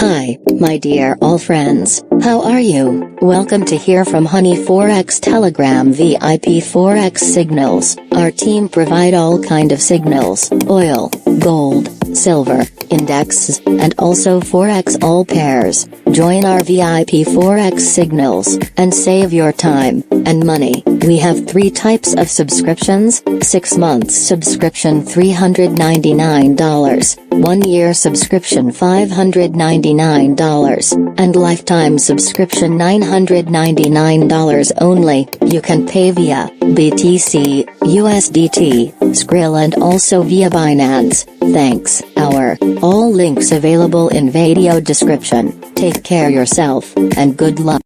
Hi, my dear all friends, how are you? Welcome to hear from Honey Forex Telegram VIP Forex signals. Our team provide all kind of signals, oil, gold, silver, indexes, and also Forex all pairs. Join our VIP Forex signals, and save your time and money. We have 3 types of subscriptions: 6 months subscription $399, 1 year subscription $599, and lifetime subscription $999 only. You can pay via BTC, USDT, Skrill and also via Binance. Thanks. All links available in video description. Take care yourself, and good luck.